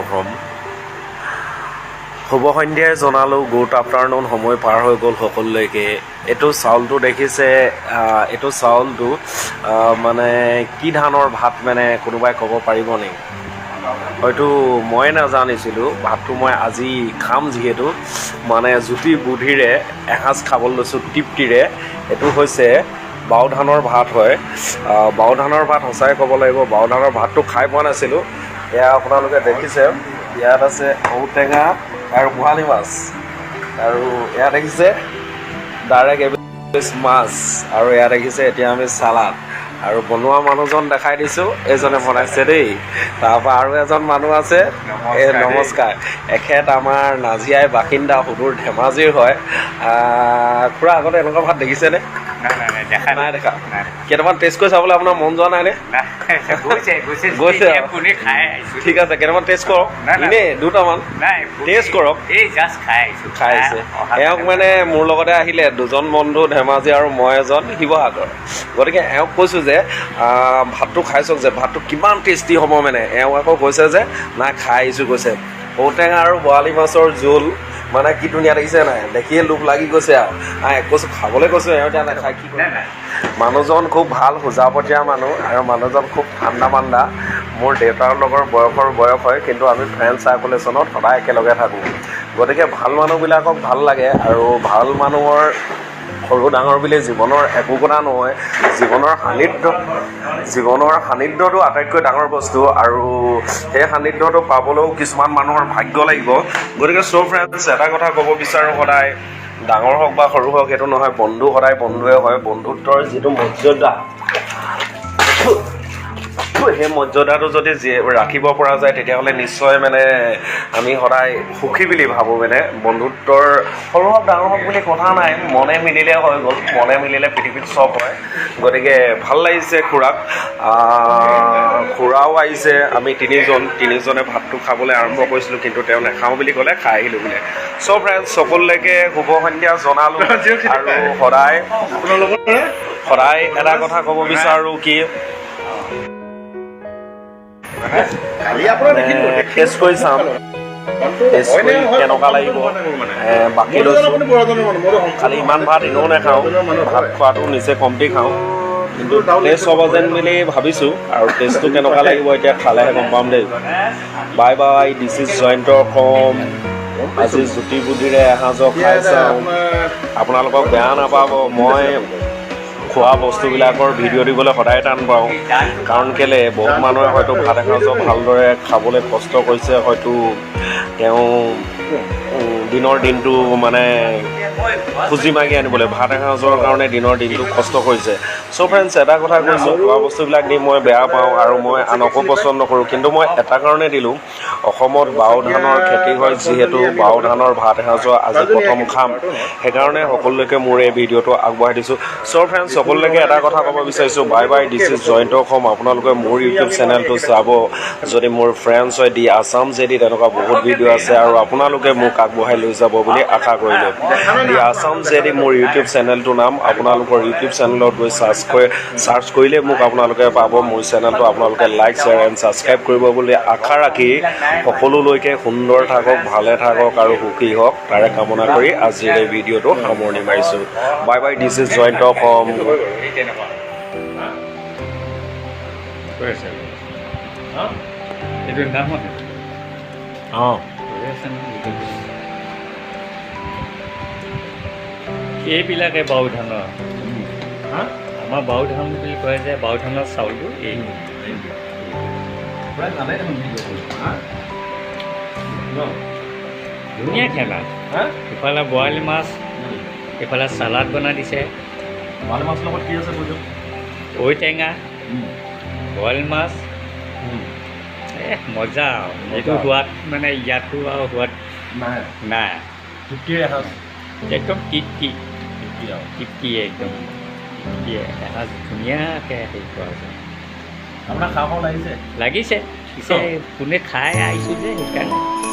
from শুভ সন্ধ্যায় জনালোঁ good afternoon সময় পাৰ হৈ গ'ল সকলোলৈকে এইটো চাউলটো দেখিছে এইটো চাউলটো মানে কি ধানৰ ভাত মানে কোনোবাই ক'ব পাৰিব নেকি হয়তো মই নাজানিছিলোঁ ভাতটো মই আজি খাম যিহেতু মানে জুতি বুদ্ধিৰে এসাঁজ খাবলৈ লৈছোঁ তৃপ্তিৰে এইটো হৈছে বাও ধানৰ ভাত হয় বাও ধানৰ ভাত সঁচাই ক'ব লাগিব বাও ধানৰ ভাতটো খাই পোৱা নাছিলোঁ এয়া আপোনালোকে দেখিছে ইয়াত আছে ঔটেঙা আৰু বৰালি মাছ আৰু এয়া দেখিছে ডাইৰেক্ট এবিধ মাছ আৰু এয়া দেখিছে এতিয়া আমি চালাড আৰু বনোৱা মানুহজন দেখাই দিছোঁ এইজনে বনাইছে দেই তাৰপৰা আৰু এজন মানুহ আছে এই নমস্কাৰ এখেত আমাৰ নাজিয়াই বাসিন্দা সুদূৰ ধেমাজিৰ হয় খুৰা আগতে এনেকুৱা ভাত দেখিছেনে নাই দেখা কেইটামান টেষ্ট কৰি চাবলৈ আপোনাৰ মন যোৱা নাইনে গৈছে ঠিক আছে কেইটামান টেষ্ট কৰক এনেই দুটামান টেষ্ট কৰক খাই আহিছে এওঁক মানে মোৰ লগতে আহিলে দুজন বন্ধু ধেমাজি আৰু মই এজন শিৱসাগৰ গতিকে এওঁক কৈছোঁ যে ভাতটো খাই চাওক যে ভাতটো কিমান টেষ্টি হ'ব মানে এওঁ আকৌ কৈছে যে নাই খাই আহিছোঁ কৈছে ঔটেঙা আৰু বৰালি মাছৰ জোল মানে কি ধুনীয়া দেখিছে নাই দেখিয়ে লোভ লাগি গৈছে আৰু কৈছোঁ খাবলৈ কৈছোঁ এওঁ এতিয়া নাখায় কি কৰে মানুহজন খুব ভাল সোজাপতীয়া মানুহ আৰু মানুহজন খুব ঠাণ্ডা মাণ্ডা মোৰ দেউতাৰ লগৰ বয়স হয় কিন্তু আমি ফ্ৰেণ্ড চাৰ্কুলেশ্যনত সদায় একেলগে থাকোঁ গতিকে ভাল মানুহবিলাকক ভাল লাগে আৰু ভাল মানুহৰ সৰু ডাঙৰ বুলি জীৱনৰ একো কথা নহয় জীৱনৰ সান্নিধ্যটো আটাইতকৈ ডাঙৰ বস্তু আৰু সেই সান্নিধ্যটো পাবলৈও কিছুমান মানুহৰ ভাগ্য লাগিব গতিকে ফ্ৰেণ্ডছ এটা কথা ক'ব বিচাৰোঁ সদায় ডাঙৰ হওক বা সৰু হওক সেইটো নহয় বন্ধু সদায় বন্ধুৱে হয় বন্ধুত্বৰ যিটো মৰ্যাদা সেই মৰ্যাদাটো যদি ৰাখিব পৰা যায় তেতিয়াহ'লে নিশ্চয় মানে আমি সদায় সুখী বুলি ভাবোঁ মানে বন্ধুত্বৰ সৰু হওক ডাঙৰ হওক বুলি কথা নাই মনে মিলিলে হৈ গ'ল মনে মিলিলে পৃথিৱীত চব হয় গতিকে ভাল লাগিছে খুৰাও আহিছে আমি তিনিজনে ভাতটো খাবলৈ আৰম্ভ কৰিছিলোঁ কিন্তু তেওঁ নাখাওঁ বুলি ক'লে খাই আহিলোঁ বোলে ফ্ৰেণ্ডছ সকলোলৈকে শুভ সন্ধ্যা জনালোঁ আৰু সদায় এটা কথা ক'ব বিচাৰোঁ কি টেষ্ট কৰি চাম টেষ্ট কৰি কেনেকুৱা লাগিব বাকী লৈছোঁ খালি ইমান ভাত এনেও নাখাওঁ ভাত খোৱাটো নিজে কমটি খাওঁ কিন্তু টেষ্ট হ'ব যেন বুলি ভাবিছোঁ আৰু টেষ্টটো কেনেকুৱা লাগিব এতিয়া খালেহে গম পাম দেই বাই বাই দিছ ইজ জয়ন্তৰ কম আজি জুতি বুদ্ধিৰে এসাঁজক খাই চাওঁ আপোনালোকক বেয়া নাপাব মই খোৱা বস্তুবিলাকৰ ভিডিঅ' দিবলৈ সদায় টান পাওঁ কাৰণ কেলৈ বহুত মানুহে হয়তো ভাত এসাঁজক ভালদৰে খাবলৈ কষ্ট কৰিছে হয়তো তেওঁ দিনৰ দিনটো মানে খুজি মাগি আনিবলৈ ভাত এসাঁজৰ কাৰণে দিনৰ দিনটো কষ্ট কৰিছে ফ্ৰেণ্ডছ এটা কথা কৈছোঁ খোৱা বস্তুবিলাক দি মই বেয়া পাওঁ আৰু মই আনকো পচন্দ নকৰোঁ কিন্তু মই এটা কাৰণে দিলোঁ অসমত বাও ধানৰ খেতি হয় যিহেতু বাও ধানৰ ভাত এসাঁজৰ আজি প্ৰথম খাম সেইকাৰণে সকলোলৈকে মোৰ এই ভিডিঅ'টো আগবঢ়াই দিছোঁ ফ্ৰেণ্ডছ সকলোলৈকে এটা কথা ক'ব বিচাৰিছোঁ বাই বাই দিছ ইজ জয়ন্তৰ কম আপোনালোকে মোৰ ইউটিউব চেনেলটো চাব যদি মোৰ ফ্ৰেণ্ডছ হয় দি আছাম জেডি তেনেকুৱা বহুত ভিডিঅ' আছে আৰু আপোনালোকে মোক আগবঢ়াই লৈ যাব বুলি আশা কৰিলোঁ দি আছাম জেডি মোৰ ইউটিউব চেনেলটোৰ নাম আপোনালোকৰ ইউটিউব চেনেলত গৈ চাৰ্চ কৰিলে মোক আপোনালোকে পাব মোৰ চেনেলটো আপোনালোকে লাইক শ্বেয়াৰ এণ্ড ছাবস্ক্ৰাইব কৰিব বুলি আশা ৰাখি সকলোলৈকে সুন্দৰ থাকক ভালে থাকক আৰু সুখী হওক তাৰে কামনা কৰি আজিৰ এই ভিডিঅ'টো সামৰণি মাৰিছোঁ বাই বাই দিছ ইজ জয়ন্তৰ কম এইবিলাকে বাও ধানৰ আমাৰ বাও ধান বুলি কয় যে বাও ধানৰ চাউলটো এই ধুনীয়া খেলা ইফালে বৰালি মাছ ইফালে চালাড বনাই দিছে বৰালি মাছৰ লগত কি আছে ঔটেঙা বৰালি মাছ মজা এইটো সোৱাদ মানে ইয়াতো আৰু সোৱাদ নাই একদম তৃপ্তি একদম এসাঁজ ধুনীয়াকৈ হেৰি কৰা আছে আপোনাৰ খাওঁ লাগিছে পিছে কোনে খাই আহিছোঁ যে সেইকাৰণে